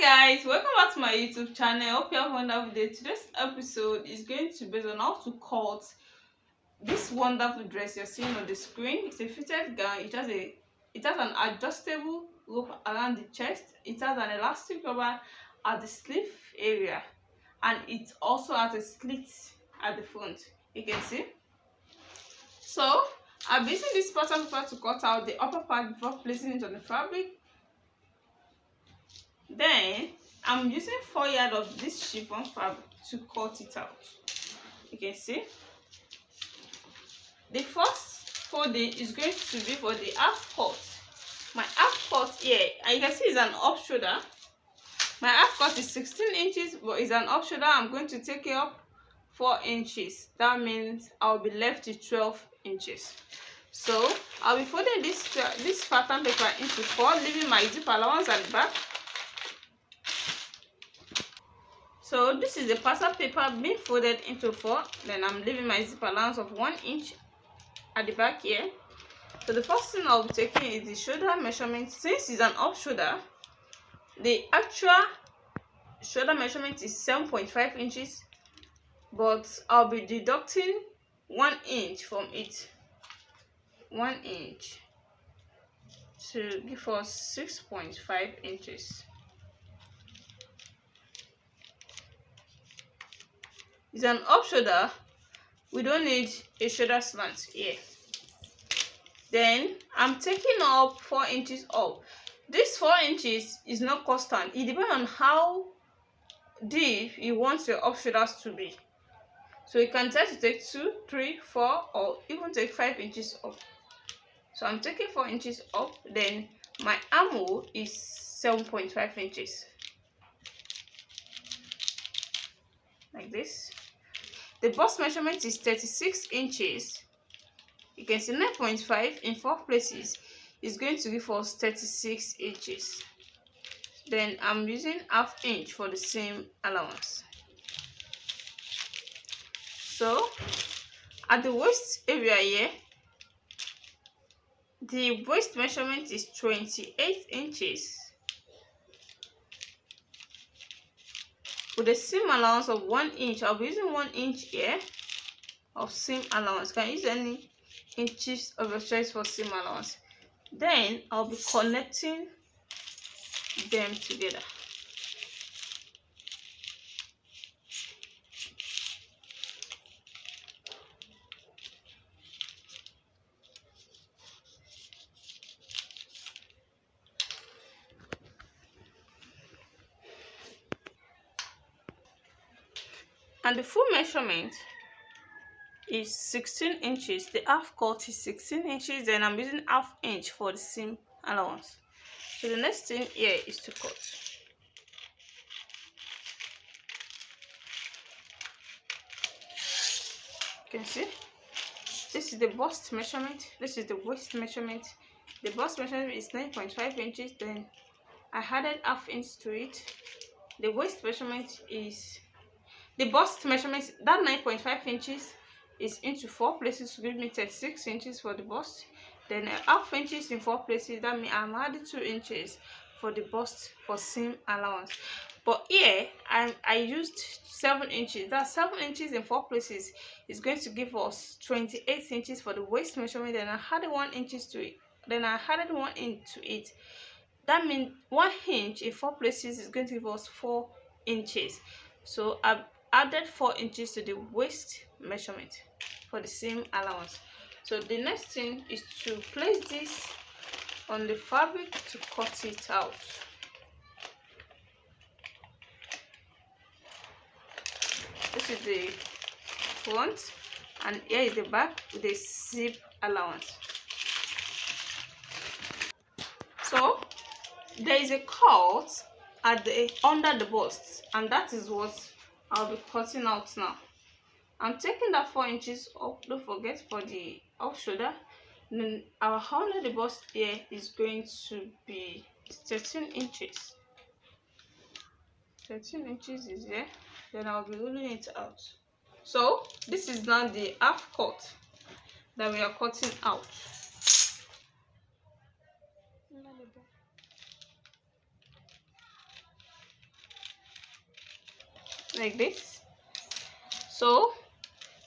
Guys, welcome back to my YouTube channel. I hope you have a wonderful day. Today's episode is going to be based on how to cut this wonderful dress you're seeing on the screen. It's a fitted gown. It has an adjustable rope around the chest. It has an elastic rubber at the sleeve area, and it also has a slit at the front. You can see. So I'm using this pattern paper to cut out the upper part before placing it on the fabric. Then I'm using 4 yards of this chiffon fabric to cut it out. You can see the first folding is going to be for the half cut. My half cut here, and you can see it's an off shoulder. My half cut is 16 inches, but it's an off shoulder. I'm going to take it up 4 inches. That means I'll be left with 12 inches. So I'll be folding this pattern paper into 4, leaving my zip allowance at the back. So this is the pattern paper being folded into 4. Then I'm leaving my zip allowance of 1 inch at the back here. So the first thing I'll be taking is the shoulder measurement. Since it's an off shoulder, the actual shoulder measurement is 7.5 inches, but I'll be deducting 1 inch from it. 1 inch to give us 6.5 inches. It's an up shoulder. We don't need a shoulder slant here. Then I'm taking up 4 inches up. This 4 inches is not constant. It depends on how deep you want your up shoulders to be. So you can try to take 2, 3, 4, or even take 5 inches up. So I'm taking 4 inches up. Then my armhole is 7.5 inches. Like this. The bust measurement is 36 inches. You can see 9.5 in 4 places is going to give us 36 inches. Then I'm using ½ inch for the same allowance. So at the waist area here, the waist measurement is 28 inches. With the seam allowance of 1 inch, I'll be using 1 inch here of seam allowance. You can use any inches of your choice for seam allowance. Then I'll be connecting them together. And the full measurement is 16 inches. The half cut is 16 inches. Then I'm using ½ inch for the seam allowance. So the next thing here is to cut. You can see this is the bust measurement. This is the waist measurement. The bust measurement is 9.5 inches. Then I added ½ inch to it. The waist measurement is the bust measurement, that 9.5 inches is into 4 places to give me 36 inches for the bust. Then ½ inches in 4 places, that means I'm adding 2 inches for the bust for seam allowance. But here I used 7 inches. That 7 inches in 4 places is going to give us 28 inches for the waist measurement. Then I added 1 inch to it. Then I added 1 inch to it. That means 1 inch in 4 places is going to give us 4 inches. So I've added 4 inches to the waist measurement for the seam allowance. So the next thing is to place this on the fabric to cut it out. This is the front, and here is the back with the zip allowance. So there is a cut at the under the bust, and that is what I'll be cutting out now. I'm taking that 4 inches up, don't forget, for the off shoulder. Then our under the bust here is going to be 13 inches. 13 inches is here. Then I'll be rolling it out. So this is now the half cut that we are cutting out. like this. So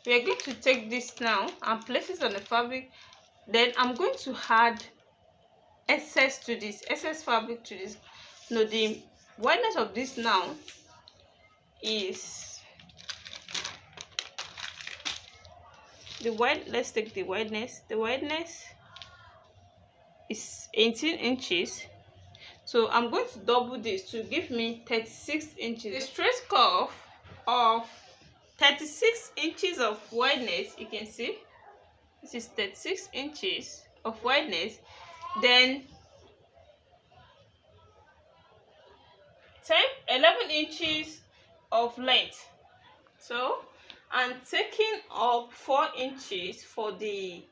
we are going to take this now and place it on the fabric. Then I'm going to add excess fabric to this. No, the wideness of this now is let's take the wideness. The wideness is 18 inches. So I'm going to double this to give me 36 inches. The straight curve of 36 inches of wideness, you can see this is 36 inches of wideness. Then 11 inches of length. So I'm taking up 4 inches for the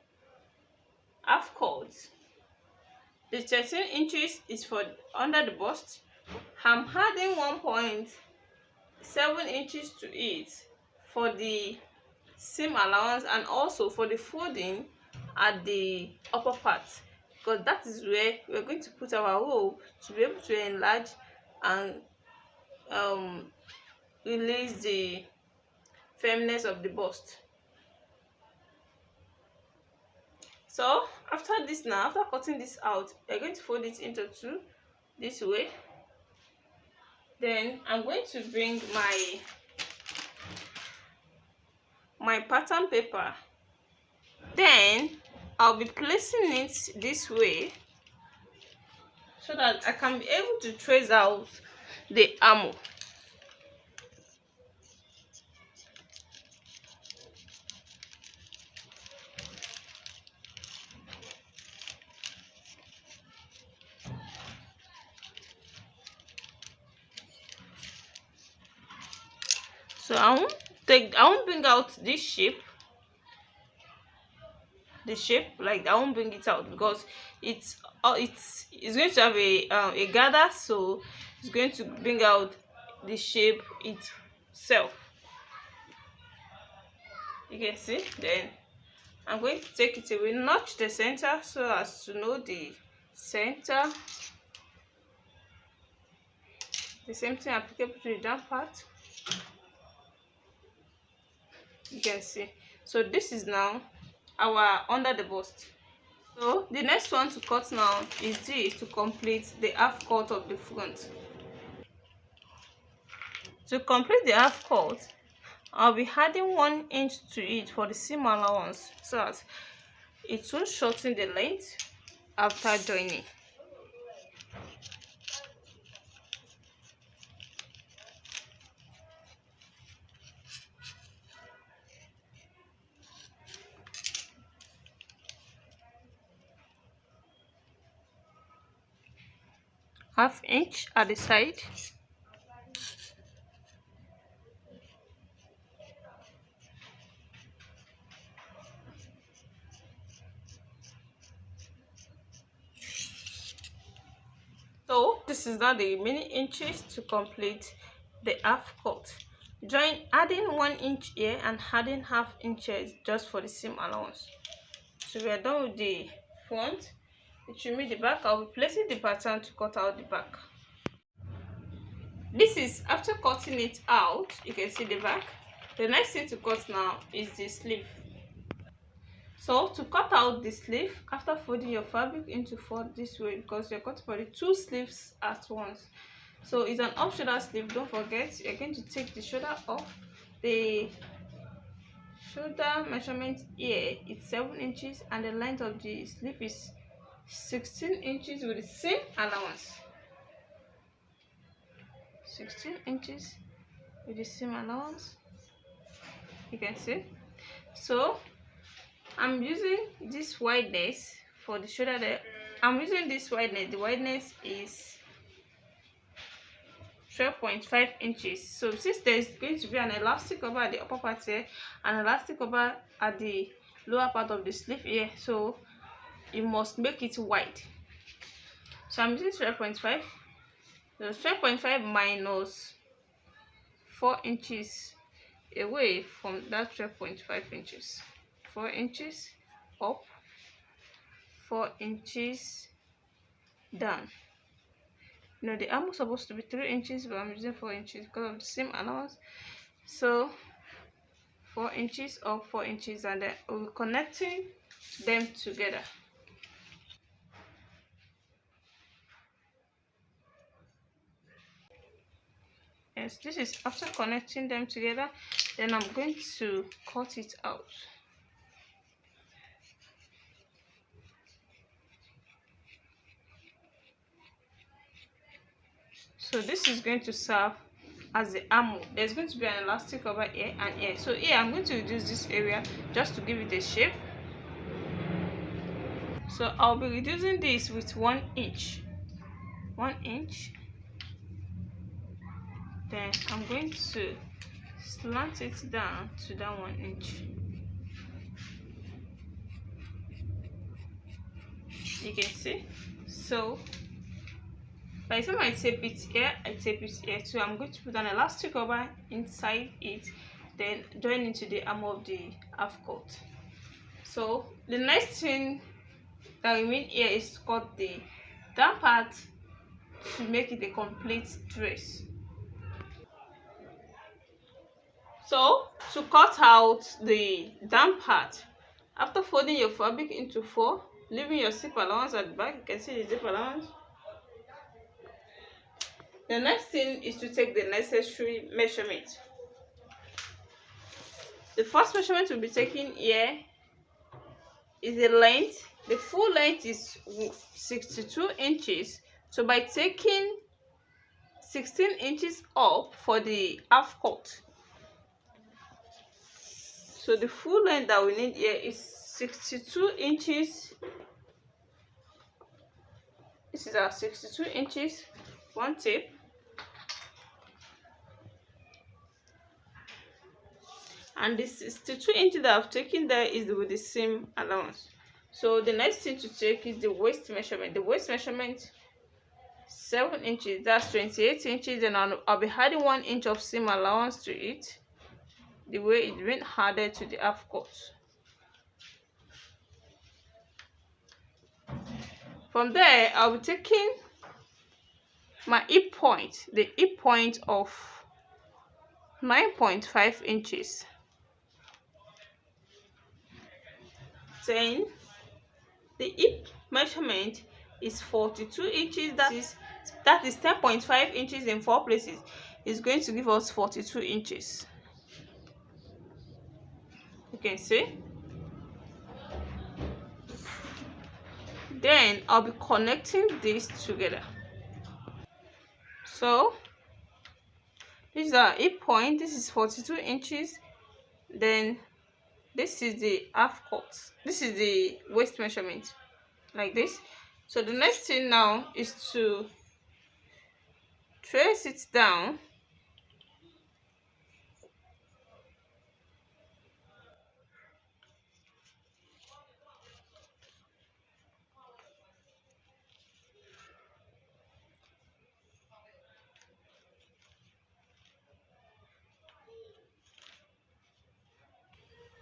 half cut. The 13 inches is for under the bust. I'm adding 1.7 inches to it for the seam allowance and also for the folding at the upper part, because that is where we're going to put our rope to be able to enlarge and release the firmness of the bust. So after this now, after cutting this out, you're going to fold it into two this way. Then I'm going to bring my pattern paper. Then I'll be placing it this way so that I can be able to trace out the armor. So I won't bring out this shape, like I won't bring it out because it's going to have a gather, so it's going to bring out the shape itself. You can see. Then I'm going to take it away, notch the center so as to know the center. The same thing applicable to the down part. You can see. So this is now our under the bust. So the next one to cut now is this, to complete the half cut of the front. To complete the half cut, I'll be adding 1 inch to it for the seam allowance so that it will shorten the length after joining. Half inch at the side. So this is now the remaining inches to complete the half cut. Adding 1 inch here and adding half inches just for the seam allowance. So we are done with the front. It should meet the back. I'll be placing the pattern to cut out the back. This is after cutting it out. You can see the back. The next thing to cut now is the sleeve. So to cut out the sleeve, after folding your fabric into four this way, because you're cutting for the 2 sleeves at once. So it's an off shoulder sleeve. Don't forget, you're going to take the shoulder off. The shoulder measurement here is 7 inches and the length of the sleeve is 16 inches with the same allowance. 16 inches with the same allowance. You can see. So I'm using this wideness for the shoulder there. I'm using this wideness. The wideness is 12.5 inches. So since there is going to be an elastic cover at the upper part here, an elastic cover at the lower part of the sleeve here, so you must make it wide. So I'm using 12.5. So 12.5 minus 4 inches away from that 12.5 inches. 4 inches up, 4 inches down. No, the arm was supposed to be 3 inches, but I'm using 4 inches because of the same allowance. So 4 inches or 4 inches, and then we'll be connecting them together. Yes, this is after connecting them together. Then I'm going to cut it out. So this is going to serve as the armhole. There's going to be an elastic over here and here. So here I'm going to reduce this area just to give it a shape. So I'll be reducing this with 1 inch. 1 inch. Then I'm going to slant it down to that 1 inch. You can see. So by the time I tape it here, I tape it here too. I'm going to put an elastic over inside it, then join into the arm of the half cut. So the next thing that we mean here is to cut the down part to make it a complete dress. So to cut out the down part, after folding your fabric into 4, leaving your zip allowance at the back, you can see the zip allowance. The next thing is to take the necessary measurement. The first measurement we'll be taking here is the length. The full length is 62 inches. So by taking 16 inches up for the half cut, so the full length that we need here is 62 inches. This is our 62 inches, one tape. And this 62 inches that I've taken there is with the same allowance. So the next thing to take is the waist measurement. The waist measurement 7 inches, that's 28 inches, and I'll be adding 1 inch of seam allowance to it, the way it's been added to the half cut. From there, I'll be taking my hip point, the hip point of 9.5 inches. Then the hip measurement is 42 inches. That is 10.5 inches in 4 places. It's going to give us 42 inches. You can see. Then I'll be connecting this together. So this is our hip point. This is 42 inches. Then this is the half cut. This is the waist measurement, like this. So the next thing now is to trace it down.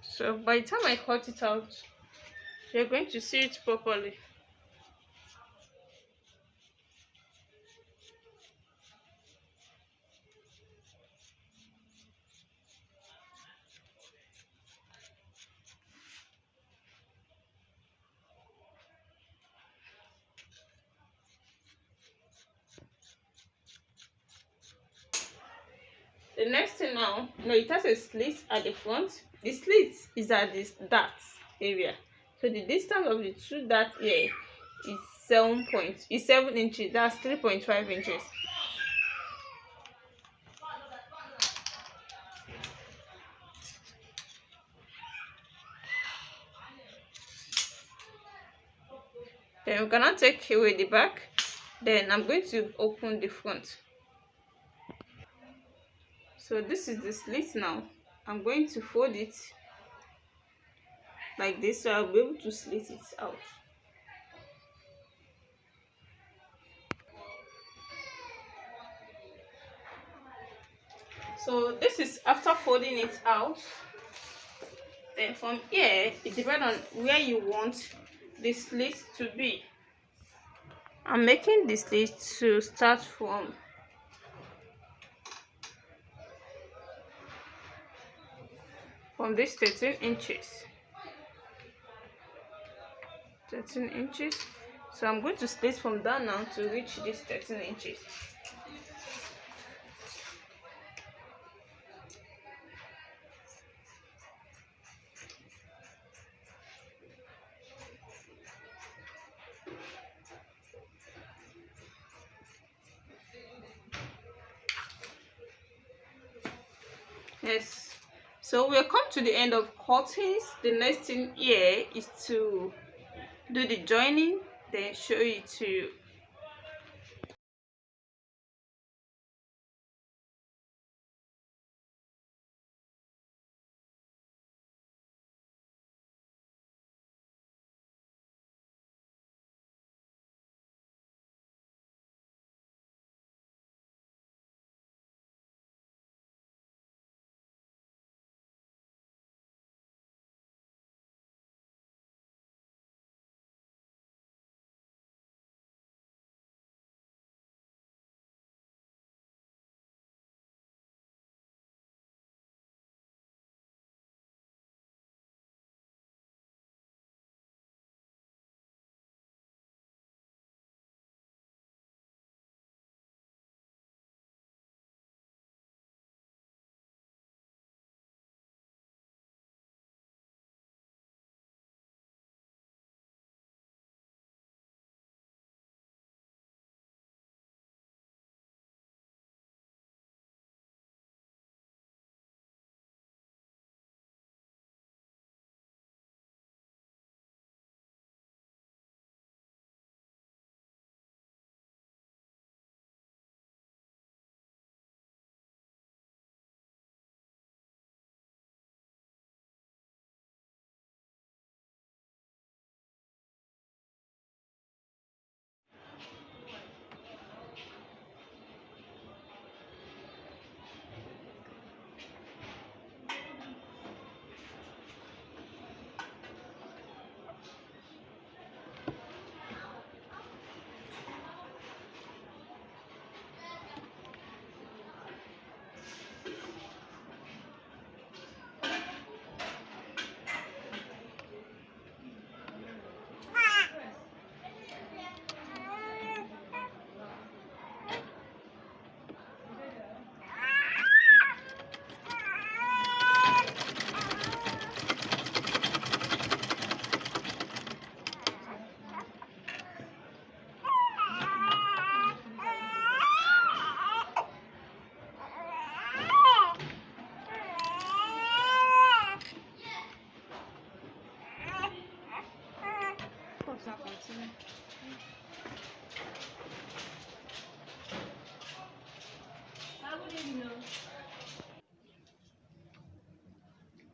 So by the time I cut it out, you're going to see it properly. The next thing now, it has a slit at the front. The slit is at this dart area. So the distance of the two darts here is 7 inches. That's 3.5 inches. Then we cannot take away the back. Then I'm going to open the front. So this is the slit now. I'm going to fold it like this, so I'll be able to slit it out. So this is after folding it out. Then from here, it depends on where you want the slit to be. I'm making this slit to start from this 13 inches. 13 inches. So I'm going to slit from that now to reach this 13 inches. Yes, so we'll come to the end of cuttings. The next thing here is to do the joining, then show you to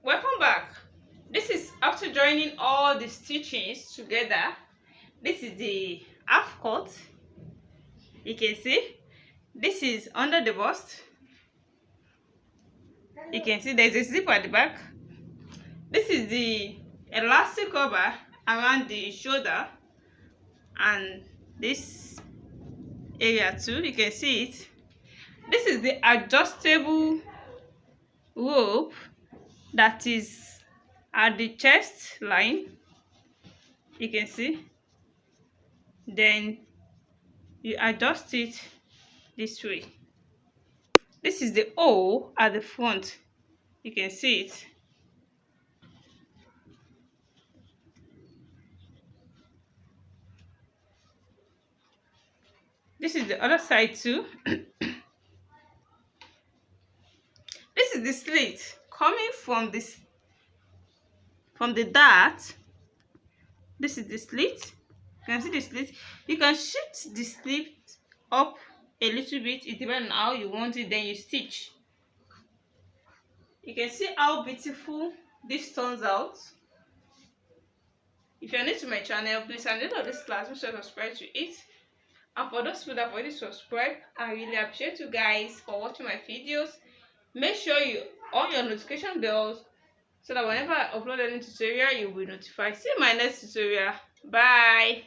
welcome back. This is after joining all the stitches together. This is the half cut. You can see this is under the bust. You can see there's a zip at the back. This is the elastic cover around the shoulder and this area too. You can see it. This is the adjustable rope that is at the chest line. You can see. Then you adjust it this way. This is the O at the front. You can see it. This is the other side too. This is the slit coming from the dart. This is the slit. You can see the slit. You can shift the slit up a little bit. It depends on how you want it. Then you stitch. You can see how beautiful this turns out. If you're new to my channel, please, at the end of this class, make sure to subscribe to it. And for those people that have already subscribed, I really appreciate you guys for watching my videos. Make sure you on your notification bells so that whenever I upload any tutorial, you'll be notified. See you in my next tutorial. Bye.